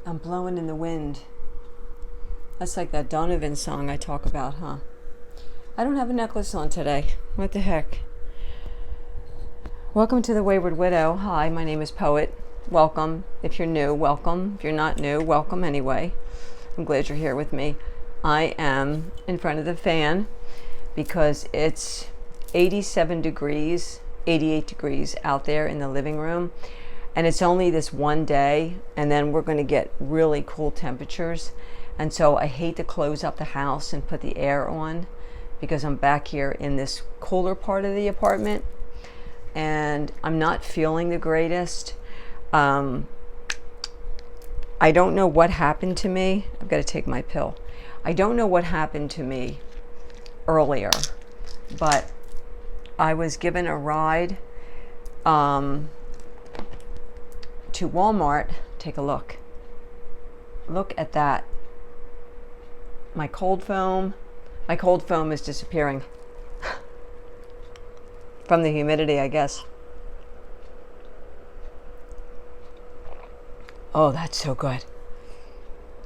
I'm blowing in the wind. That's like that Donovan song I talk about, huh? I don't have a necklace on today. What the heck? Welcome to the Wayward Widow. Hi, my name is Poet. Welcome. If you're new, welcome. If you're not new, welcome anyway. I'm glad you're here with me. I am in front of the fan because it's 87 degrees, 88 degrees out there in the living room. And it's only this one day, and then we're going to get really cool temperatures. And so I hate to close up the house and put the air on because I'm back here in this cooler part of the apartment. And I'm not feeling the greatest. I don't know what happened to me. I've got to take my pill. I don't know what happened to me earlier, but I was given a ride to Walmart. Take a look. Look at that. My cold foam is disappearing from the humidity, I guess. Oh, that's so good.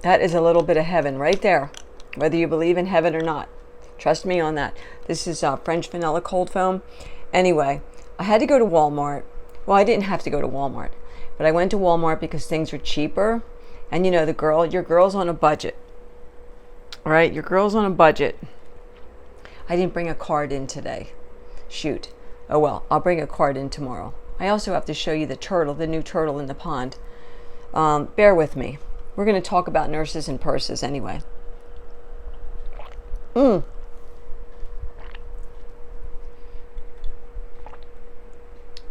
That is a little bit of heaven right there, whether you believe in heaven or not. Trust me on that. This is French vanilla cold foam. Anyway, I had to go to Walmart. Well, I didn't have to go to Walmart, but I went to Walmart because things were cheaper. And you know, your girl's on a budget. All right, your girl's on a budget. I didn't bring a card in today. Shoot. Oh well, I'll bring a card in tomorrow. I also have to show you the new turtle in the pond. Bear with me. We're going to talk about nurses and purses anyway.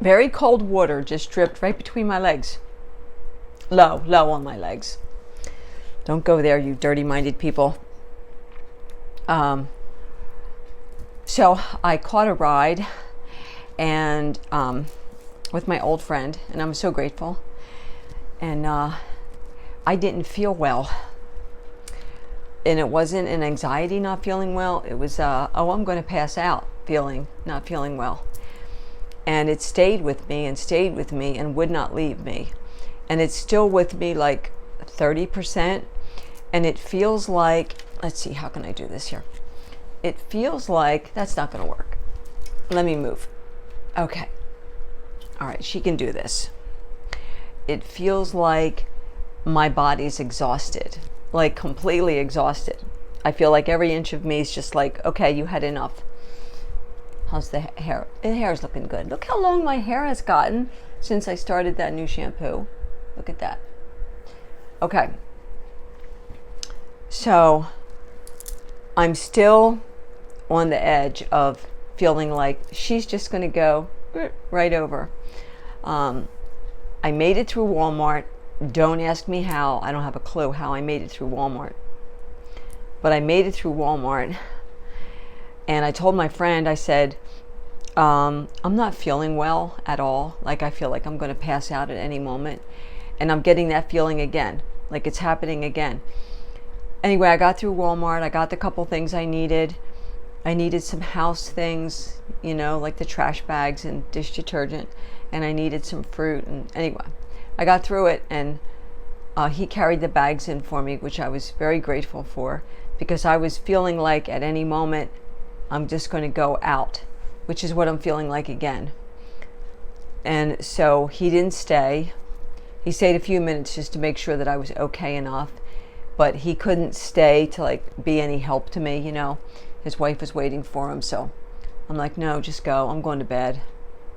Very cold water just dripped right between my legs. Low on my legs. Don't go there, you dirty-minded people. So I caught a ride and with my old friend, and I'm so grateful. And I didn't feel well. And it wasn't an anxiety not feeling well. It was, I'm going to pass out not feeling well. And it stayed with me and would not leave me. And it's still with me like 30%. And it feels like, let's see, how can I do this here? It feels like, that's not going to work. Let me move. Okay. All right, she can do this. It feels like my body's exhausted, like completely exhausted. I feel like every inch of me is just like, okay, you had enough. How's the hair? The hair's looking good. Look how long my hair has gotten since I started that new shampoo. Look at that. Okay. So I'm still on the edge of feeling like she's just going to go right over. I made it through Walmart. Don't ask me how. I don't have a clue how I made it through Walmart. But I made it through Walmart. And I told my friend, I said, I'm not feeling well at all. Like I feel like I'm going to pass out at any moment. And I'm getting that feeling again. Like it's happening again. Anyway, I got through Walmart. I got the couple things I needed. I needed some house things, you know, like the trash bags and dish detergent. And I needed some fruit. And anyway, I got through it. And he carried the bags in for me, which I was very grateful for. Because I was feeling like at any moment, I'm just going to go out, which is what I'm feeling like again. And so he didn't stay. He stayed a few minutes just to make sure that I was okay enough. But he couldn't stay to like be any help to me, you know. His wife was waiting for him, so I'm like, no, just go. I'm going to bed.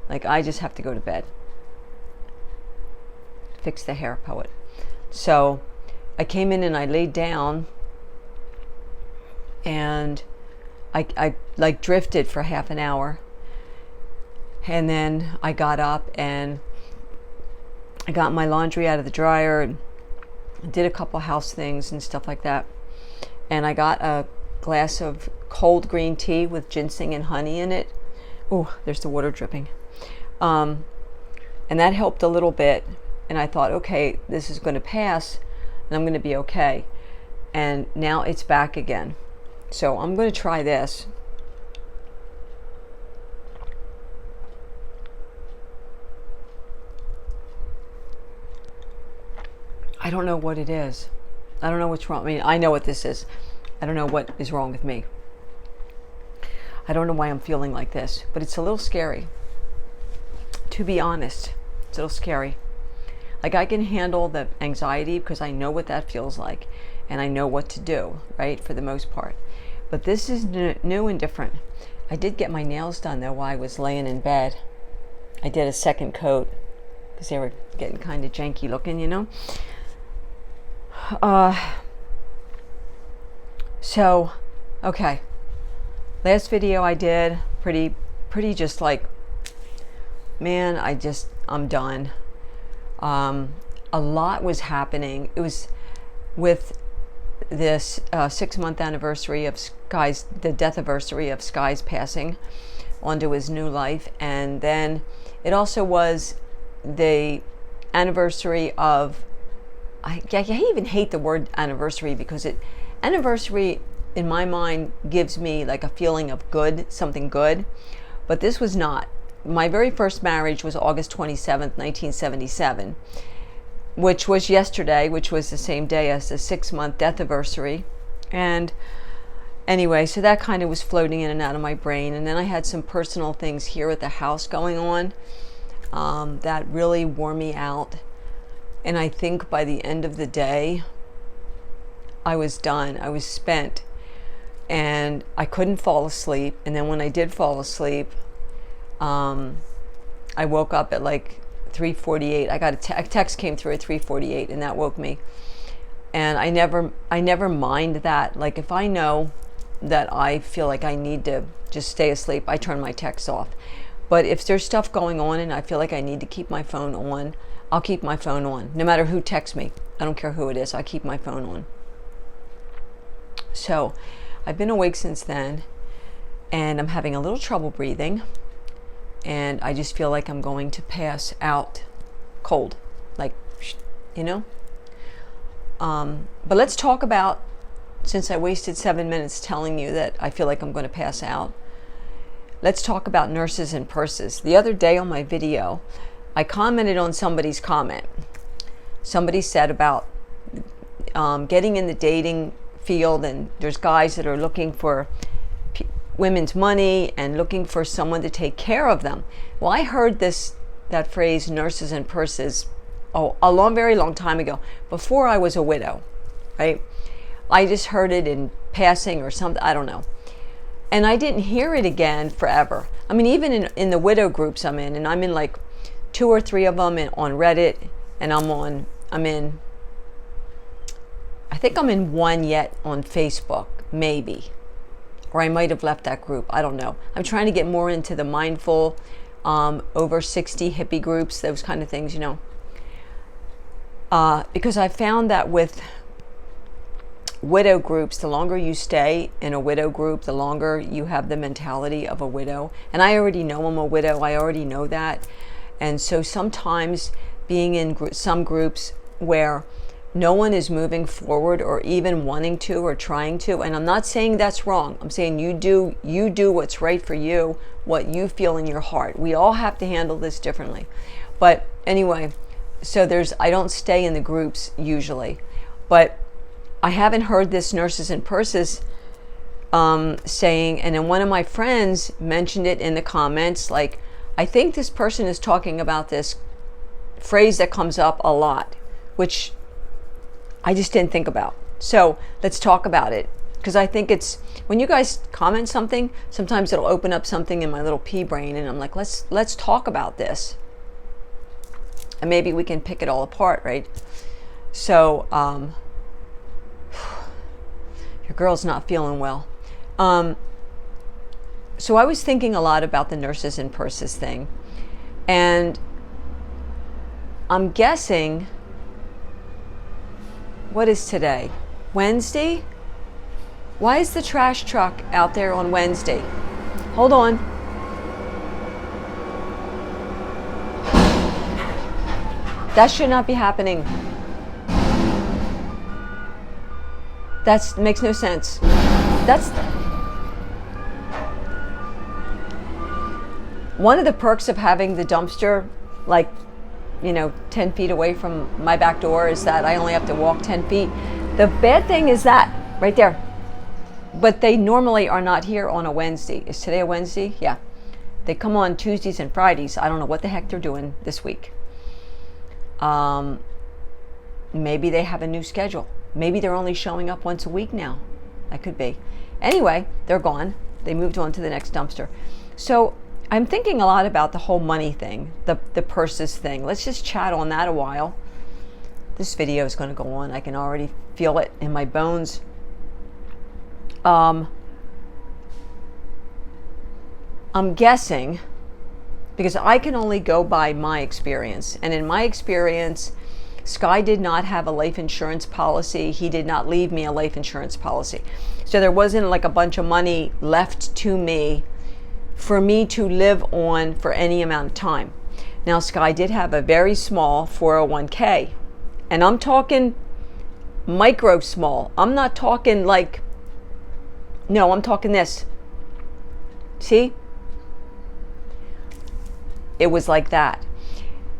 Like, I just have to go to bed. Fix the hair, Poet. So I came in and I laid down and I like drifted for half an hour. And then I got up and I got my laundry out of the dryer and did a couple house things and stuff like that. And I got a glass of cold green tea with ginseng and honey in it. Oh, there's the water dripping. And that helped a little bit. And I thought, okay, this is going to pass and I'm going to be okay. And now it's back again. So I'm going to try this. I don't know what it is. I don't know what's wrong. I mean, I know what this is. I don't know what is wrong with me. I don't know why I'm feeling like this, but it's a little scary. To be honest, it's a little scary. Like, I can handle the anxiety because I know what that feels like and I know what to do, right, for the most part. But this is new and different. I did get my nails done, though, while I was laying in bed. I did a second coat because they were getting kind of janky looking, you know. So, okay. Last video I did, pretty just like, man, I'm done. A lot was happening. It was with this 6-month anniversary of the death anniversary of Sky's passing onto his new life. And then it also was the anniversary of, I even hate the word anniversary because anniversary in my mind gives me like a feeling of good, something good. But this was not. My very first marriage was August 27th, 1977, which was yesterday, which was the same day as the 6-month death anniversary. And anyway, so that kind of was floating in and out of my brain. And then I had some personal things here at the house going on that really wore me out. And I think by the end of the day, I was done. I was spent. And I couldn't fall asleep. And then when I did fall asleep, I woke up at like 3:48. I got a text came through at 3:48, and that woke me. And I never mind that. Like, if I know that I feel like I need to just stay asleep, I turn my texts off. But if there's stuff going on and I feel like I need to keep my phone on, I'll keep my phone on. No matter who texts me, I don't care who it is, I keep my phone on. So I've been awake since then, and I'm having a little trouble breathing. And I just feel like I'm going to pass out cold, like, you know. But let's talk about, since I wasted 7 minutes telling you that I feel like I'm going to pass out, let's talk about nurses and purses. The other day on my video, I commented on somebody's comment. Somebody said about getting in the dating field, and there's guys that are looking for women's money and looking for someone to take care of them. Well, I heard that phrase, nurses and purses, a very long time ago, before I was a widow, right? I just heard it in passing or something, I don't know. And I didn't hear it again forever. I mean, even in the widow groups I'm in, and I'm in like 2 or 3 of them on Reddit, and I think I'm in one yet on Facebook, maybe. Or I might have left that group. I don't know. I'm trying to get more into the mindful, over 60 hippie groups, those kind of things, you know. Because I found that with widow groups, the longer you stay in a widow group, the longer you have the mentality of a widow. And I already know I'm a widow. I already know that. And so sometimes being in some groups where no one is moving forward or even wanting to or trying to. And I'm not saying that's wrong. I'm saying you do what's right for you, what you feel in your heart. We all have to handle this differently. But anyway, so I don't stay in the groups usually. But I haven't heard this nurses and purses saying, and then one of my friends mentioned it in the comments, like, I think this person is talking about this phrase that comes up a lot, which I just didn't think about. So let's talk about it. Because I think it's, when you guys comment something, sometimes it'll open up something in my little pea brain, and I'm like, let's talk about this. And maybe we can pick it all apart, right? So, your girl's not feeling well. So I was thinking a lot about the nurses and purses thing. And I'm guessing, what is today? Wednesday? Why is the trash truck out there on Wednesday? Hold on. That should not be happening. That makes no sense. That's one of the perks of having the dumpster like 10 feet away from my back door is that I only have to walk 10 feet. The bad thing is that right there. But they normally are not here on a Wednesday. Is today a Wednesday? Yeah. They come on Tuesdays and Fridays. I don't know what the heck they're doing this week. Maybe they have a new schedule. Maybe they're only showing up once a week now. That could be. Anyway, they're gone. They moved on to the next dumpster. So I'm thinking a lot about the whole money thing, the purses thing. Let's just chat on that a while. This video is going to go on. I can already feel it in my bones. I'm guessing, because I can only go by my experience. And in my experience, Sky did not have a life insurance policy. He did not leave me a life insurance policy. So there wasn't like a bunch of money left to me for me to live on for any amount of time. Now, Sky did have a very small 401k. And I'm talking micro small. I'm not talking like, no, I'm talking this. See? It was like that.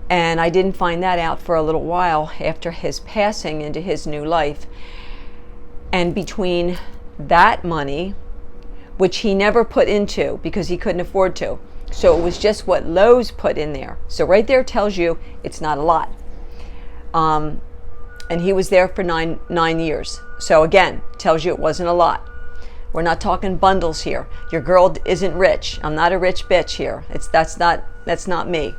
And I didn't find that out for a little while after his passing into his new life. And between that money, which he never put into because he couldn't afford to. So it was just what Lowe's put in there. So right there tells you it's not a lot. And he was there for nine years. So again, tells you it wasn't a lot. We're not talking bundles here. Your girl isn't rich. I'm not a rich bitch here. That's not me.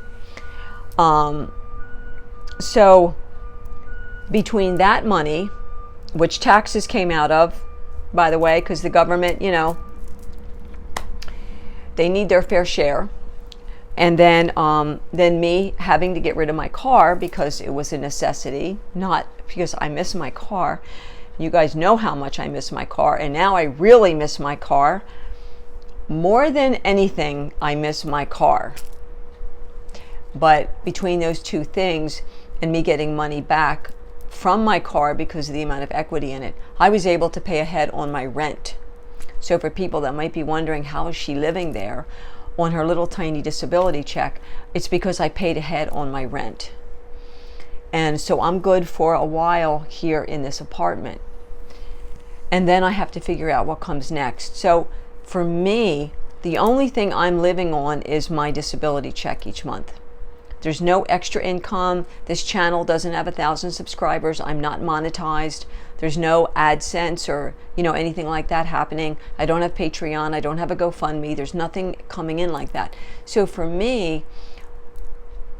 So between that money, which taxes came out of, by the way, because the government, they need their fair share. And then me having to get rid of my car because it was a necessity, not because I miss my car. You guys know how much I miss my car, and now I really miss my car. More than anything, I miss my car. But between those two things and me getting money back from my car because of the amount of equity in it, I was able to pay ahead on my rent. So for people that might be wondering how is she living there on her little tiny disability check, it's because I paid ahead on my rent. And so I'm good for a while here in this apartment. And then I have to figure out what comes next. So for me, the only thing I'm living on is my disability check each month. There's no extra income. This channel doesn't have 1,000 subscribers. I'm not monetized. There's no AdSense or anything like that happening. I don't have Patreon. I don't have a GoFundMe. There's nothing coming in like that. So for me,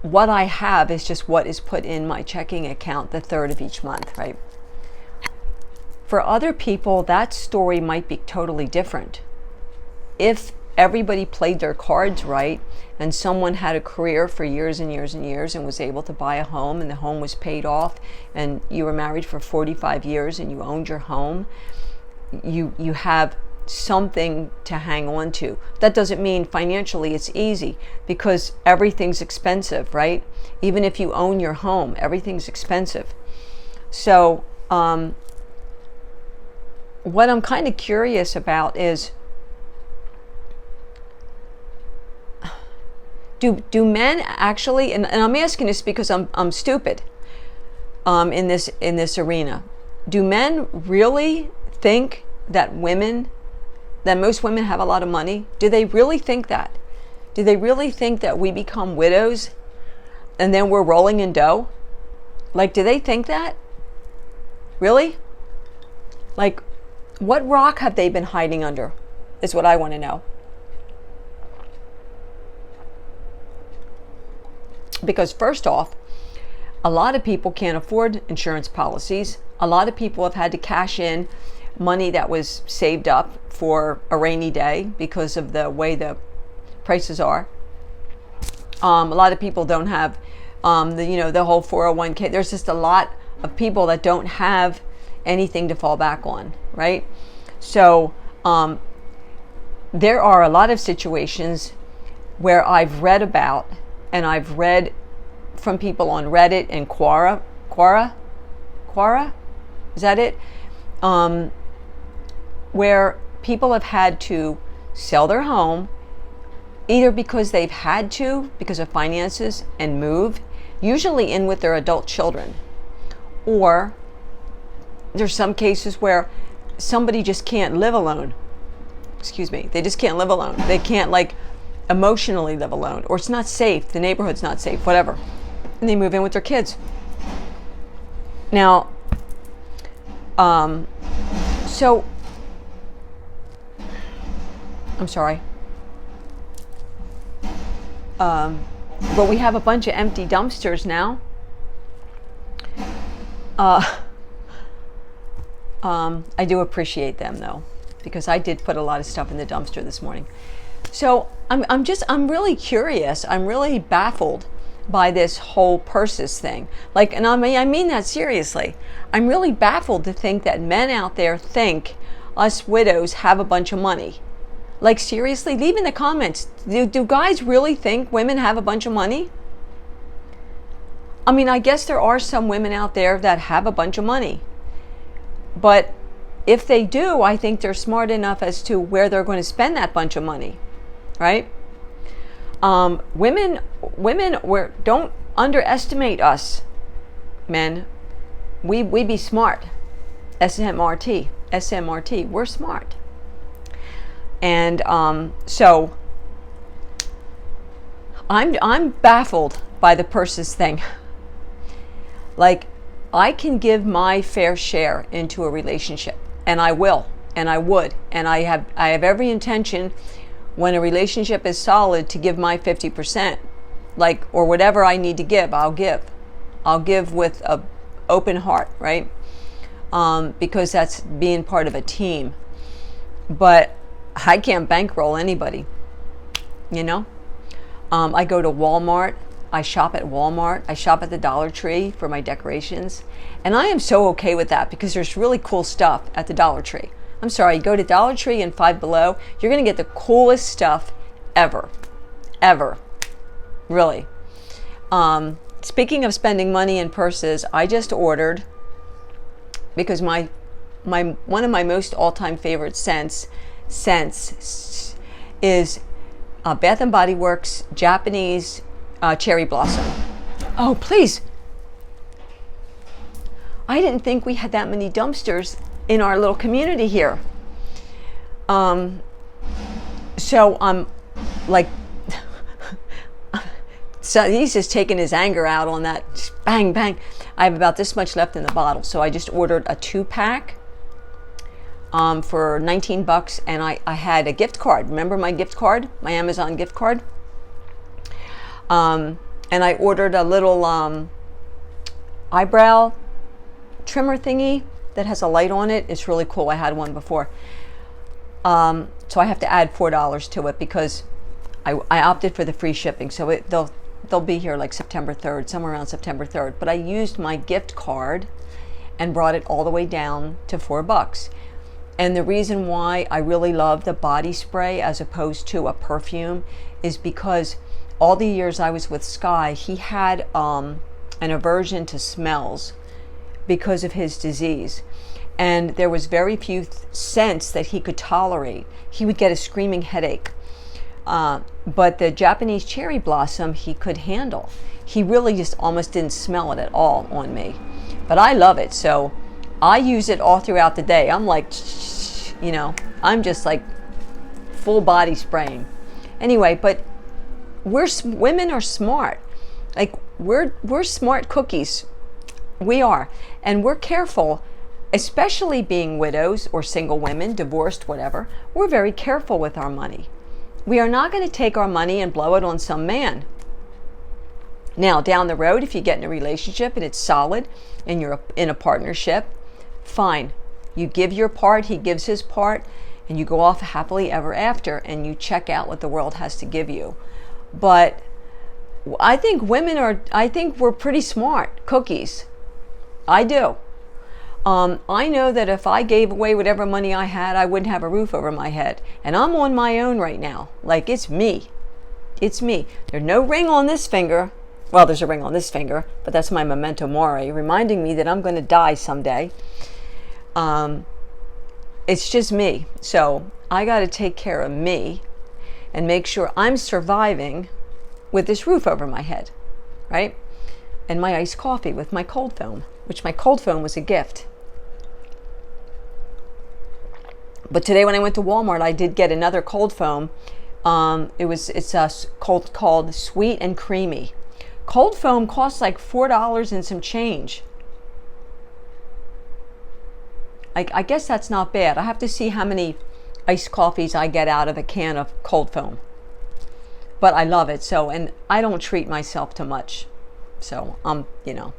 what I have is just what is put in my checking account the 3rd of each month, right? For other people, that story might be totally different. If everybody played their cards right and someone had a career for years and years and years and was able to buy a home and the home was paid off and you were married for 45 years and you owned your home, you have something to hang on to. That doesn't mean financially it's easy because everything's expensive, right? Even if you own your home, everything's expensive. So what I'm kind of curious about is, do men actually, and I'm asking this because I'm stupid in this arena. Do men really think that most women have a lot of money? Do they really think that? Do they really think that we become widows and then we're rolling in dough? Like, do they think that? Really? Like, what rock have they been hiding under? Is what I want to know. Because first off, a lot of people can't afford insurance policies. A lot of people have had to cash in money that was saved up for a rainy day because of the way the prices are. A lot of people don't have the whole 401k. There's just a lot of people that don't have anything to fall back on, right? So there are a lot of situations where I've read about, and I've read from people on Reddit and Quora, is that it? Where people have had to sell their home either because they've had to because of finances and move. usually in with their adult children. Or there's some cases where somebody just can't live alone. Excuse me. They just can't live alone. They can't like emotionally live alone, or it's not safe. The neighborhood's not safe, whatever. And they move in with their kids. Now, so, I'm sorry. But we have a bunch of empty dumpsters now. I do appreciate them though, because I did put a lot of stuff in the dumpster this morning. So I'm really curious. I'm really baffled by this whole purses thing. Like, and I mean that seriously. I'm really baffled to think that men out there think us widows have a bunch of money. Like, seriously, leave in the comments. Do guys really think women have a bunch of money? I mean, I guess there are some women out there that have a bunch of money. But if they do, I think they're smart enough as to where they're going to spend that bunch of money, right? Women, don't underestimate us, men. We be smart. SMRT. We're smart. And so I'm baffled by the purses thing. Like, I can give my fair share into a relationship, and I will, and I would, and I have every intention, when a relationship is solid, to give my 50%, like, or whatever I need to give, I'll give with a open heart, right? Because that's being part of a team. But I can't bankroll anybody, you know? I go to Walmart. I shop at Walmart. I shop at the Dollar Tree for my decorations. And I am so okay with that, because there's really cool stuff at the Dollar Tree. I'm sorry, go to Dollar Tree and Five Below. You're going to get the coolest stuff ever. Ever. Really. Speaking of spending money in purses, I just ordered, because one of my most all-time favorite scents is Bath and Body Works Japanese cherry blossom. Oh, please. I didn't think we had that many dumpsters in our little community here. So I'm like, so he's just taking his anger out on that. Just bang, bang. I have about this much left in the bottle. So I just ordered a 2-pack for $19, and I had a gift card. Remember my gift card? My Amazon gift card? And I ordered a little eyebrow trimmer thingy that has a light on it. It's really cool. I had one before. So I have to add $4 to it, because I opted for the free shipping. So they'll be here like September 3rd, somewhere around September 3rd. But I used my gift card and brought it all the way down to $4. And the reason why I really love the body spray as opposed to a perfume is because all the years I was with Sky, he had an aversion to smells because of his disease. And there was very few scents that he could tolerate. He would get a screaming headache. But the Japanese cherry blossom he could handle. He really just almost didn't smell it at all on me. But I love it, so I use it all throughout the day. I'm like, you know, I'm just like full body spraying. Anyway, but women are smart. Like, we're smart cookies. We are. And we're careful, especially being widows or single women, divorced, whatever. We're very careful with our money. We are not going to take our money and blow it on some man. Now, down the road, if you get in a relationship and it's solid and you're in a partnership, fine. You give your part, he gives his part, and you go off happily ever after, and you check out what the world has to give you. But I think we're pretty smart cookies. I do. I know that if I gave away whatever money I had, I wouldn't have a roof over my head. And I'm on my own right now. Like, it's me. It's me. There's no ring on this finger. Well, there's a ring on this finger, but that's my memento mori, reminding me that I'm going to die someday. It's just me. So I got to take care of me and make sure I'm surviving with this roof over my head, right? and my iced coffee with my cold foam, which my cold foam was a gift. But today when I went to Walmart, I did get another cold foam. It's called Sweet and Creamy. Cold foam costs like $4 and some change. I guess that's not bad. I have to see how many iced coffees I get out of a can of cold foam. But I love it. So, and I don't treat myself too much. So, you know.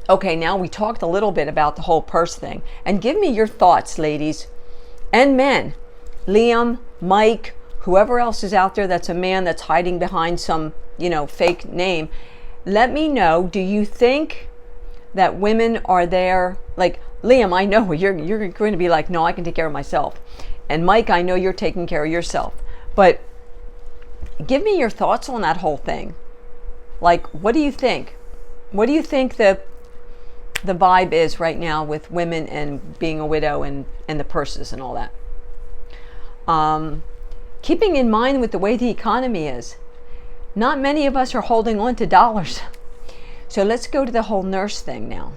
Okay, now we talked a little bit about the whole purse thing. And give me your thoughts, ladies and men. Liam, Mike, whoever else is out there that's a man that's hiding behind some, fake name. Let me know, do you think that women are there? Like, Liam, I know you're going to be like, no, I can take care of myself. And Mike, I know you're taking care of yourself. But give me your thoughts on that whole thing. Like, what do you think? What do you think the vibe is right now with women and being a widow and the purses and all that? Keeping in mind with the way the economy is, not many of us are holding on to dollars. So let's go to the whole nurse thing now.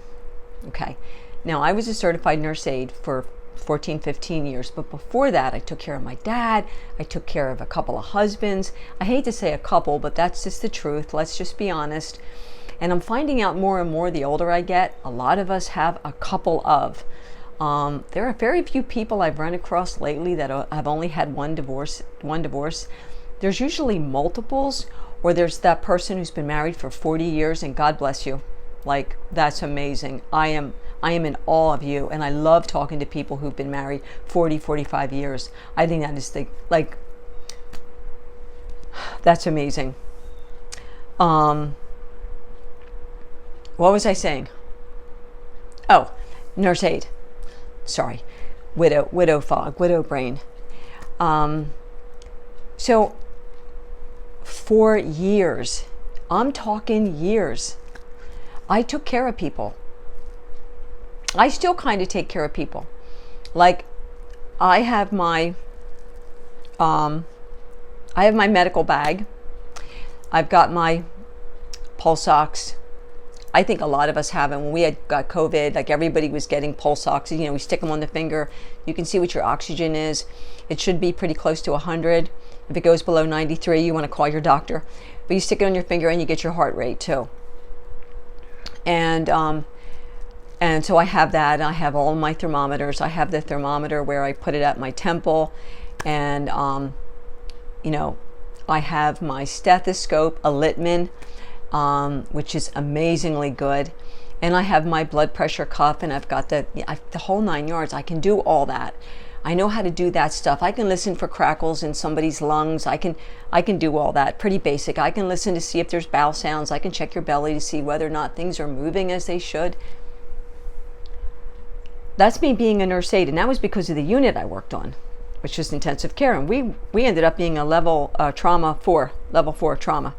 Okay. Now, I was a certified nurse aide for 14, 15 years. But before that, I took care of my dad. I took care of a couple of husbands. I hate to say a couple, but that's just the truth. Let's just be honest. And I'm finding out more and more the older I get, a lot of us have a couple of. There are very few people I've run across lately that have only had one divorce. There's usually multiples, or there's that person who's been married for 40 years, and God bless you. Like, that's amazing. I am in awe of you, and I love talking to people who've been married 40, 45 years. I think that is that's amazing. What was I saying? Oh, nurse aide. Sorry, widow fog, widow brain. So for years, I'm talking years, I took care of people. I still kind of take care of people. Like, I have my medical bag. I've got my pulse ox. I think a lot of us have it. When we got COVID, like, everybody was getting pulse ox. We stick them on the finger. You can see what your oxygen is. It should be pretty close to 100. If it goes below 93, you want to call your doctor. But you stick it on your finger and you get your heart rate too. And so I have that. I have all my thermometers. I have the thermometer where I put it at my temple, and I have my stethoscope, a Littmann, which is amazingly good, and I have my blood pressure cuff, and I've got the whole 9 yards. I can do all that. I know how to do that stuff. I can listen for crackles in somebody's lungs. I can do all that. Pretty basic. I can listen to see if there's bowel sounds. I can check your belly to see whether or not things are moving as they should. That's me being a nurse aide, and that was because of the unit I worked on, which is intensive care, and we ended up being a level 4 trauma.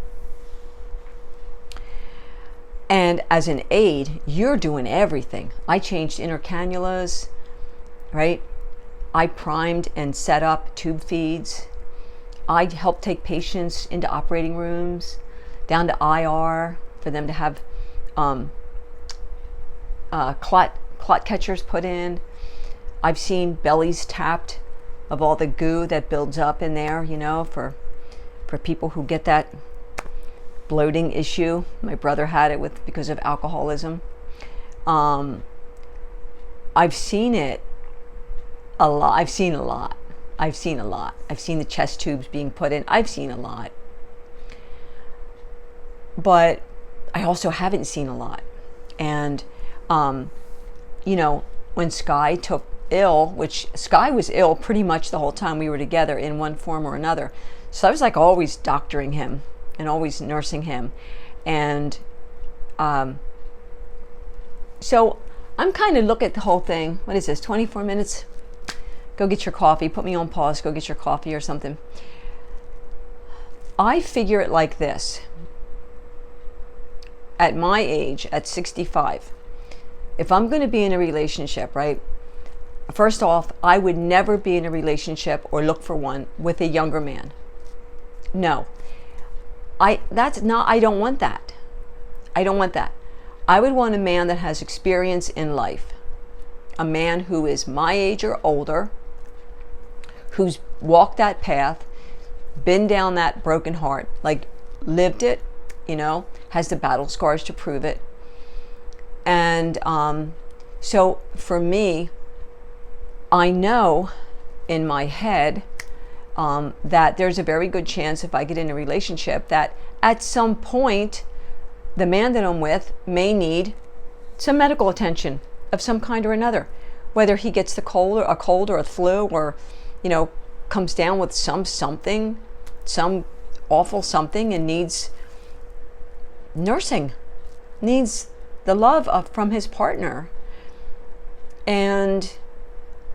And as an aide, you're doing everything. I changed inner cannulas, right? I primed and set up tube feeds. I helped take patients into operating rooms, down to IR, for them to have clot catchers put in. I've seen bellies tapped of all the goo that builds up in there, for people who get that bloating issue. My brother had it because of alcoholism. I've seen it a lot. I've seen a lot. I've seen the chest tubes being put in. I've seen a lot. But I also haven't seen a lot. And, when Sky took ill, which Sky was ill pretty much the whole time we were together in one form or another. So I was like always doctoring him and always nursing him. And so I'm kind of looking at the whole thing. What is this, 24 minutes? Go get your coffee. Put me on pause. Go get your coffee or something. I figure it like this. At my age, at 65, if I'm going to be in a relationship, right? First off, I would never be in a relationship or look for one with a younger man. No. I don't want that. I don't want that. I would want a man that has experience in life. A man who is my age or older, who's walked that path, been down that broken heart, like lived it, has the battle scars to prove it. And so for me, I know in my head that there's a very good chance if I get in a relationship that at some point the man that I'm with may need some medical attention of some kind or another, whether he gets a cold or a flu, or comes down with some awful something and needs nursing, needs the love from his partner. And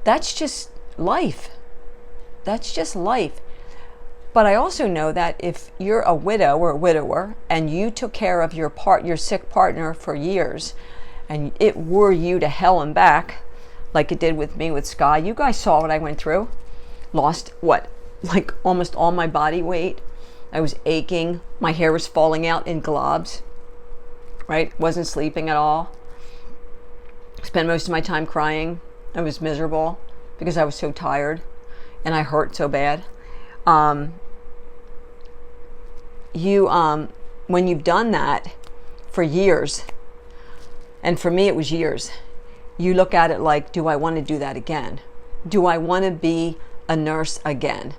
that's just life. That's just life. But I also know that if you're a widow or a widower and you took care of your sick partner for years, and it wore you to hell and back, like it did with me with Sky. You guys saw what I went through. Lost like almost all my body weight. I was aching. My hair was falling out in globs. Right? Wasn't sleeping at all. Spent most of my time crying. I was miserable because I was so tired and I hurt so bad. When you've done that for years, and for me it was years, you look at it like, do I want to do that again? Do I want to be a nurse again?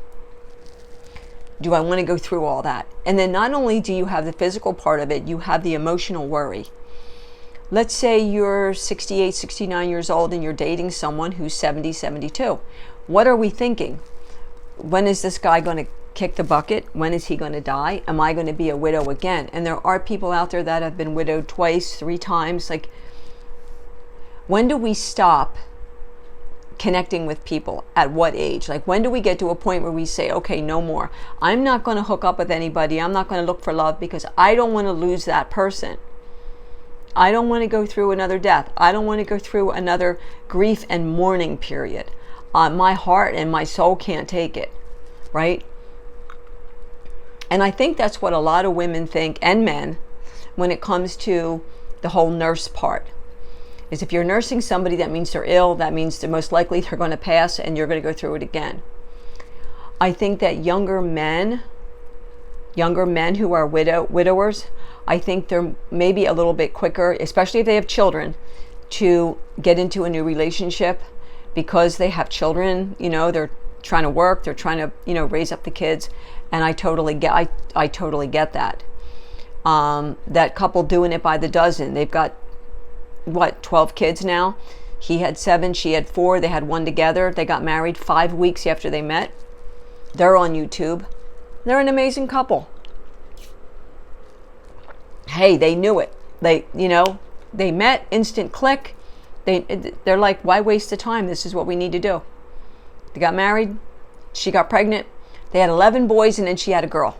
Do I want to go through all that? And then not only do you have the physical part of it, you have the emotional worry. Let's say you're 68, 69 years old and you're dating someone who's 70, 72. What are we thinking? When is this guy going to kick the bucket? When is he going to die? Am I going to be a widow again? And there are people out there that have been widowed twice, 3 times. Like, when do we stop connecting with people? At what age? Like, when do we get to a point where we say, okay, no more. I'm not going to hook up with anybody. I'm not going to look for love because I don't want to lose that person. I don't want to go through another death. I don't want to go through another grief and mourning period. My heart and my soul can't take it, right? And I think that's what a lot of women think, and men, when it comes to the whole nurse part. Is if you're nursing somebody, that means they're ill. That means they're most likely they're going to pass and you're going to go through it again. I think that younger men who are widowers, I think they're maybe a little bit quicker, especially if they have children, to get into a new relationship because they have children. They're trying to work, they're trying to raise up the kids, and I totally get that. That couple doing it by the dozen. They've got 12 kids now. He had 7, she had 4. They had 1 together. They got married 5 weeks after they met. They're on YouTube. They're an amazing couple. Hey, they knew it. They met, instant click. They're like, why waste the time? This is what we need to do. They got married. She got pregnant. They had 11 boys, and then she had a girl.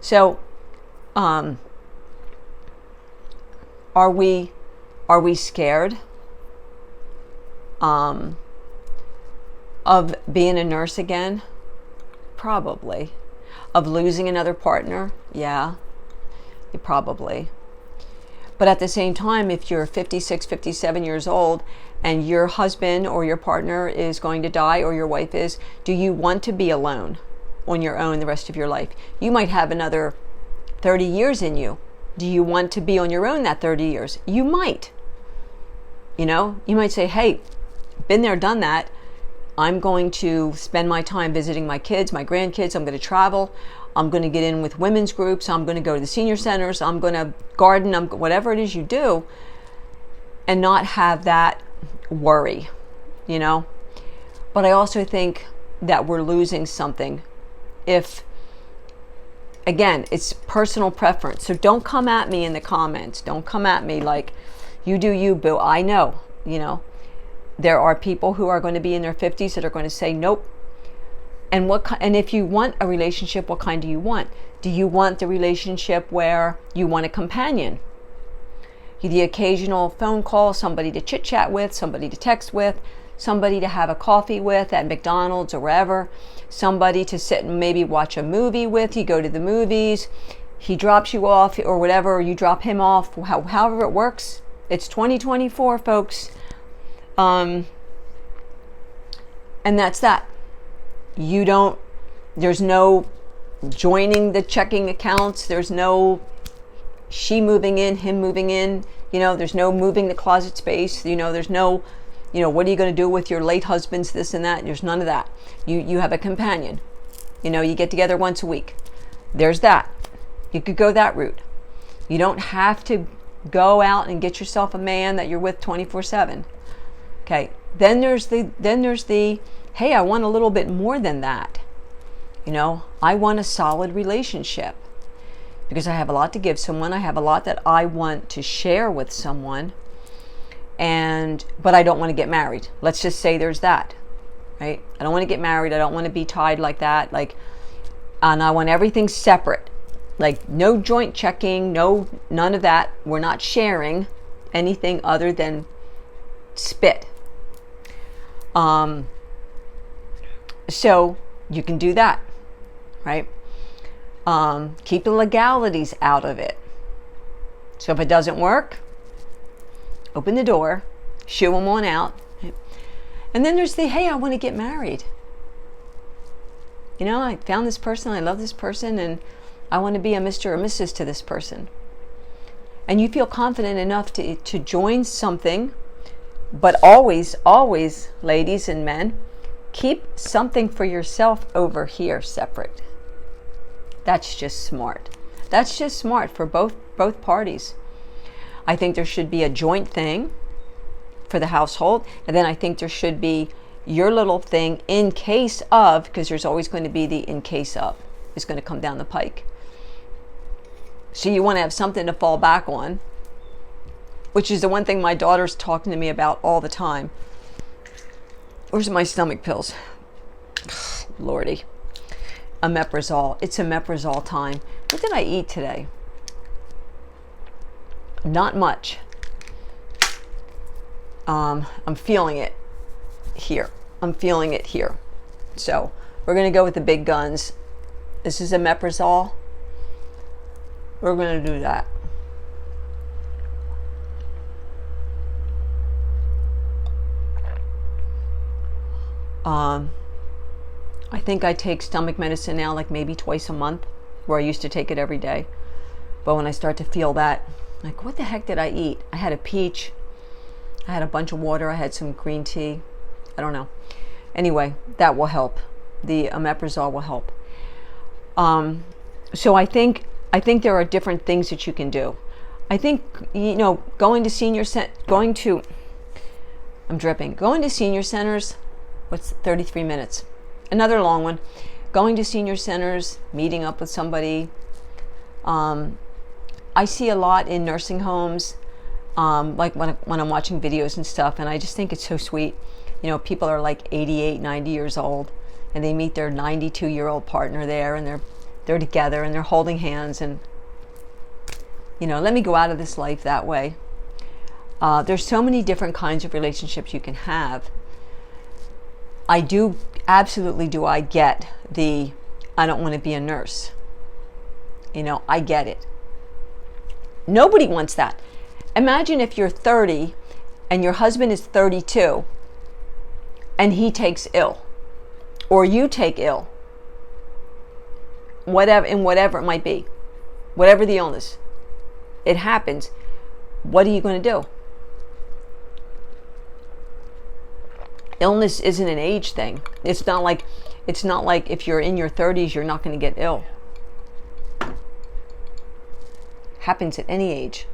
So, are we scared of being a nurse again? Probably. Of losing another partner? Yeah, probably. But at the same time, if you're 56, 57 years old and your husband or your partner is going to die, or your wife is, do you want to be alone on your own the rest of your life? You might have another 30 years in you. Do you want to be on your own that 30 years? You might. You might say, hey, been there, done that. I'm going to spend my time visiting my kids, my grandkids. I'm going to travel. I'm going to get in with women's groups. I'm going to go to the senior centers. I'm going to garden. Whatever it is you do, and not have that worry, But I also think that we're losing something if, again, it's personal preference. So don't come at me in the comments. Don't come at me like, you do you, boo. I know, there are people who are going to be in their 50s that are going to say, nope. And if you want a relationship, what kind do you want? Do you want the relationship where you want a companion? The occasional phone call, somebody to chit chat with, somebody to text with, somebody to have a coffee with at McDonald's or wherever, somebody to sit and maybe watch a movie with. You go to the movies, he drops you off or whatever, or you drop him off, however it works. It's 2024, folks. And that's that. There's no joining the checking accounts. There's no she moving in, him moving in. There's no moving the closet space. There's no, what are you going to do with your late husband's this and that? There's none of that. You have a companion. You get together once a week. There's that. You could go that route. You don't have to go out and get yourself a man that you're with 24/7. Okay. Then there's the, hey, I want a little bit more than that. I want a solid relationship because I have a lot to give someone. I have a lot that I want to share with someone, but I don't want to get married. Let's just say there's that, right? I don't want to get married. I don't want to be tied like that. And I want everything separate. No joint checking, none of that. We're not sharing anything other than spit. So you can do that, right? Keep the legalities out of it. So if it doesn't work, open the door, shoo them on out. And then there's the, hey, I want to get married. I found this person, I love this person, and I want to be a Mr. or Mrs. to this person. And you feel confident enough to join something, but always, always, ladies and men, keep something for yourself over here separate. That's just smart. That's just smart for both parties. I think there should be a joint thing for the household, and then I think there should be your little thing in case of, because there's always going to be the in case of is going to come down the pike. So you want to have something to fall back on, which is the one thing my daughter's talking to me about all the time. Where's my stomach pills? Lordy. Omeprazole. It's omeprazole time. What did I eat today? Not much. I'm feeling it here. So we're going to go with the big guns. This is omeprazole. We're going to do that. I think I take stomach medicine now maybe twice a month, where I used to take it every day. But when I start to feel that, what the heck did I eat? I had a peach. I had a bunch of water. I had some green tea. I don't know. Anyway, that will help. The omeprazole will help. So I think there are different things that you can do. I think, going to senior centers, what's 33 minutes? Another long one. Going to senior centers, meeting up with somebody. I see a lot in nursing homes, when I'm watching videos and stuff, and I just think it's so sweet. People are 88, 90 years old, and they meet their 92-year-old partner there, and they're together, and they're holding hands, and let me go out of this life that way. There's so many different kinds of relationships you can have. I do, absolutely do I get I don't want to be a nurse. I get it. Nobody wants that. Imagine if you're 30 and your husband is 32 and he takes ill, or you take ill, whatever it might be, whatever the illness, it happens. What are you going to do? Illness isn't an age thing. It's not like if you're in your 30s, you're not going to get ill. Happens at any age.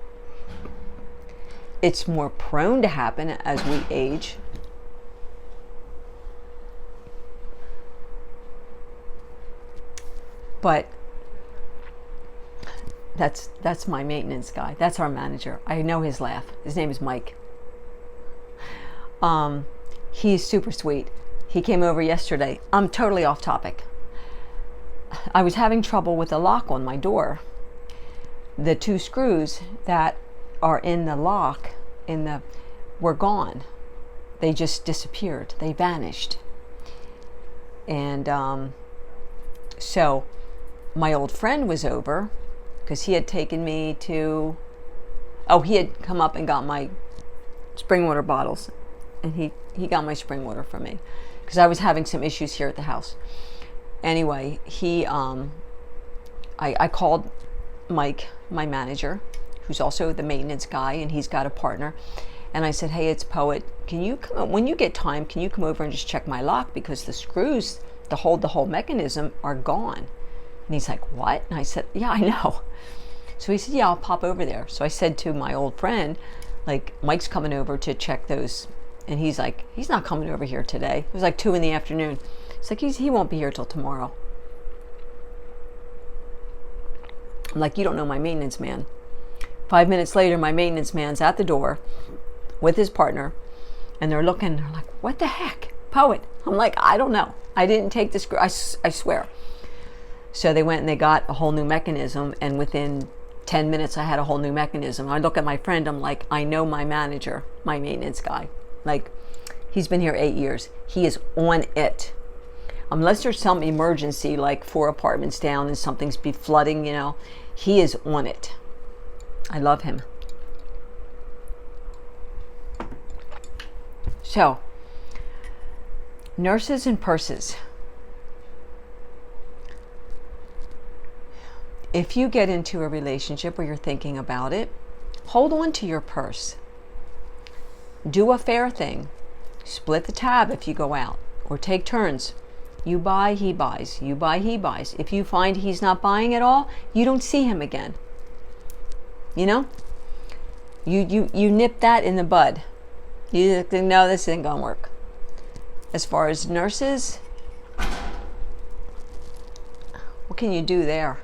It's more prone to happen as we age. But that's my maintenance guy. That's our manager. I know his laugh. His name is Mike. He's super sweet. He came over yesterday. I'm totally off topic. I was having trouble with the lock on my door. The 2 screws that are in the lock were gone. they just disappeared. They vanished. And so my old friend was over because he had taken me to, he had come up and got my spring water bottles. And he got my spring water from me because I was having some issues here at the house. Anyway, I called Mike, my manager, who's also the maintenance guy, and he's got a partner. And I said, hey, it's Poet. Can you come, when you get time, can you come over and just check my lock? Because the screws to hold the whole mechanism are gone. And he's like, what? And I said, yeah, I know. So he said, yeah, I'll pop over there. So I said to my old friend, like, Mike's coming over to check those. And he's like, he's not coming over here today. It was like 2 p.m. It's like, he won't be here till tomorrow. I'm like, you don't know my maintenance man. 5 minutes later, my maintenance man's at the door with his partner, and they're looking, they're like, what the heck? Poet. I'm like, I don't know. I didn't take the screw, I swear. So they went and they got a whole new mechanism, and within 10 minutes, I had a whole new mechanism. I look at my friend, I'm like, I know my manager, my maintenance guy. Like, he's been here 8 years. He is on it. Unless there's some emergency, like 4 apartments down and something's be flooding, you know, he is on it. I love him. So, nurses and purses. If you get into a relationship or you're thinking about it, hold on to your purse. Do a fair thing. Split the tab if you go out, or take turns. You buy, he buys. You buy, he buys. If you find he's not buying at all, you don't see him again. You know? You nip that in the bud. You think, no, this isn't going to work. As far as nurses, what can you do there?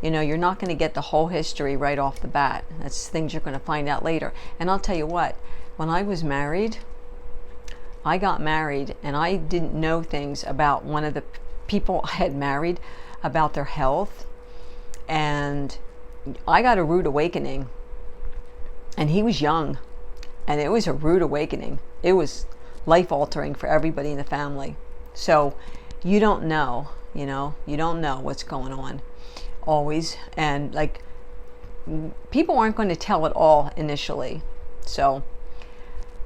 You know, you're not going to get the whole history right off the bat. That's things you're going to find out later. And I'll tell you what, when I was married, I got married and I didn't know things about one of the people I had married, about their health. And I got a rude awakening. And he was young. And it was a rude awakening. It was life-altering for everybody in the family. So you don't know, you don't know what's going on always. And like, people aren't going to tell it all initially. So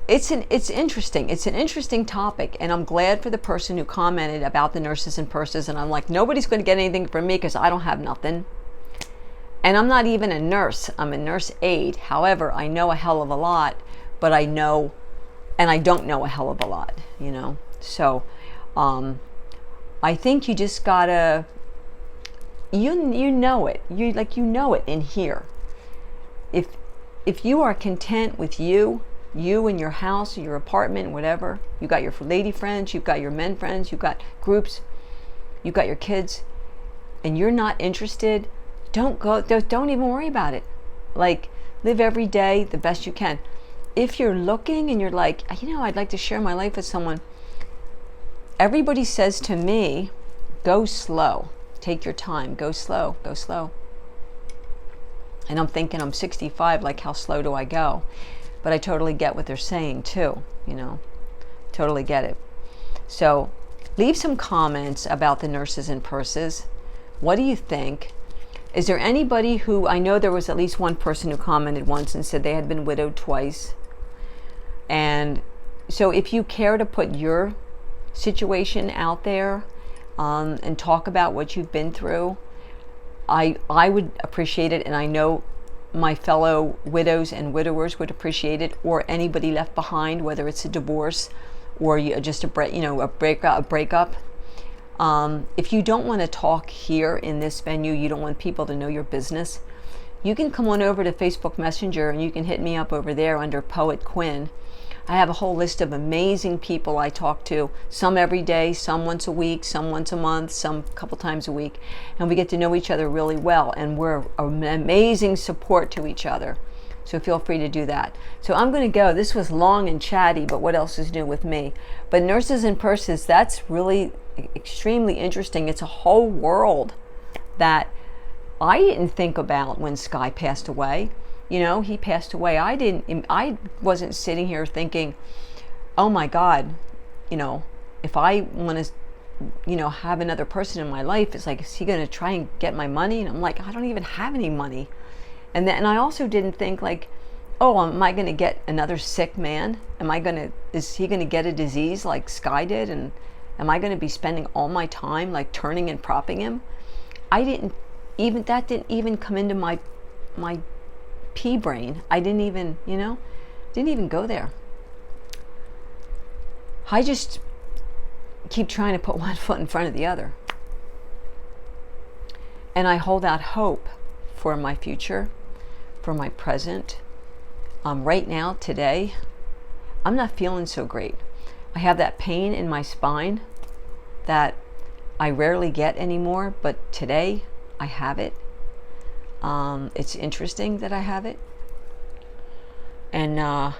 it's interesting. It's an interesting topic. And I'm glad for the person who commented about the nurses and purses. And I'm like, nobody's going to get anything from me because I don't have nothing. And I'm not even a nurse. I'm a nurse aide. However, I know a hell of a lot. But I know, and I don't know a hell of a lot, So, I think you just gotta, you know it. You know it in here. If you are content with you and your house, or your apartment, whatever, you got your lady friends, you've got your men friends, you've got groups, you've got your kids, and you're not interested, don't even worry about it. Like, live every day the best you can. If you're looking and you're like, I'd like to share my life with someone, everybody says to me, go slow. Take your time. Go slow. Go slow. And I'm thinking, I'm 65, like, how slow do I go? But I totally get what they're saying too, Totally get it. So leave some comments about the nurses and purses. What do you think? Is there anybody who, I know there was at least one person who commented once and said they had been widowed twice. And so if you care to put your situation out there and talk about what you've been through, I would appreciate it. And I know my fellow widows and widowers would appreciate it, or anybody left behind, whether it's a divorce or just a breakup. If you don't want to talk here in this venue, you don't want people to know your business, you can come on over to Facebook Messenger and you can hit me up over there under Poet Quinn. I have a whole list of amazing people I talk to, some every day, some once a week, some once a month, some a couple times a week. And we get to know each other really well, and we're an amazing support to each other. So feel free to do that. So I'm going to go. This was long and chatty, but what else is new with me? But nurses and purses, that's really extremely interesting. It's a whole world that I didn't think about when Sky passed away. He passed away. I wasn't sitting here thinking, oh my God, you know, if I want to, you know, have another person in my life, it's like, is he going to try and get my money? And I'm like, I don't even have any money. And then, and I also didn't think like, oh, am I going to get another sick man? Is he going to get a disease like Sky did? And am I going to be spending all my time like turning and propping him? That didn't even come into my pea brain. I didn't even, you know, didn't even go there. I just keep trying to put one foot in front of the other. And I hold out hope for my future, for my present. Right now, today, I'm not feeling so great. I have that pain in my spine that I rarely get anymore, but today I have it. It's interesting that I have it. And I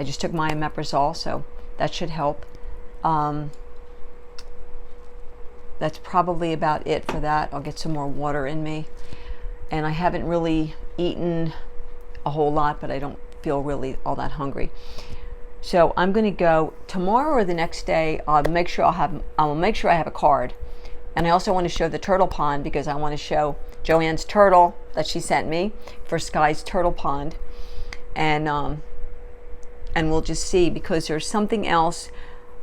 just took my omeprazole, so that should help. That's probably about it for that. I'll get some more water in me. And I haven't really eaten a whole lot, but I don't feel really all that hungry. So I'm going to go tomorrow or the next day. I'll make sure I have a card. And I also want to show the turtle pond because I want to show Joanne's turtle that she sent me for Sky's turtle pond. And we'll just see, because there's something else.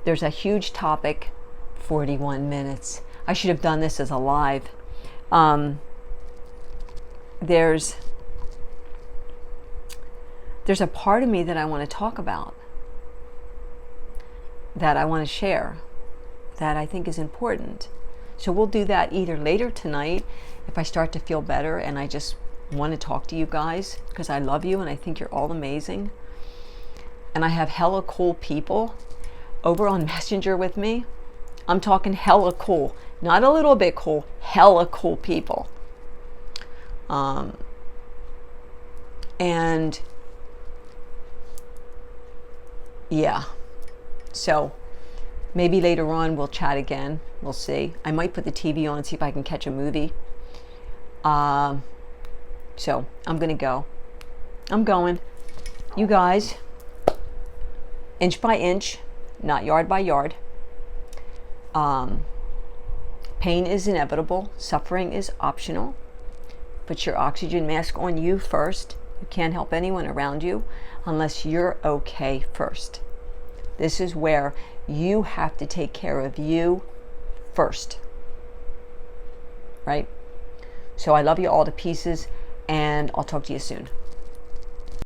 There's a huge topic. 41 minutes. I should have done this as a live. There's a part of me that I want to talk about, that I want to share, that I think is important. So we'll do that either later tonight if I start to feel better and I just want to talk to you guys because I love you and I think you're all amazing. And I have hella cool people over on Messenger with me. I'm talking hella cool, not a little bit cool, hella cool people. And yeah, so maybe later on we'll chat again. We'll see. I might put the TV on and see if I can catch a movie. So I'm gonna go. I'm going. You guys, inch by inch, not yard by yard. Pain is inevitable. Suffering is optional. Put your oxygen mask on you first. You can't help anyone around you unless you're okay first. This is where you have to take care of you first. Right? So I love you all to pieces, and I'll talk to you soon.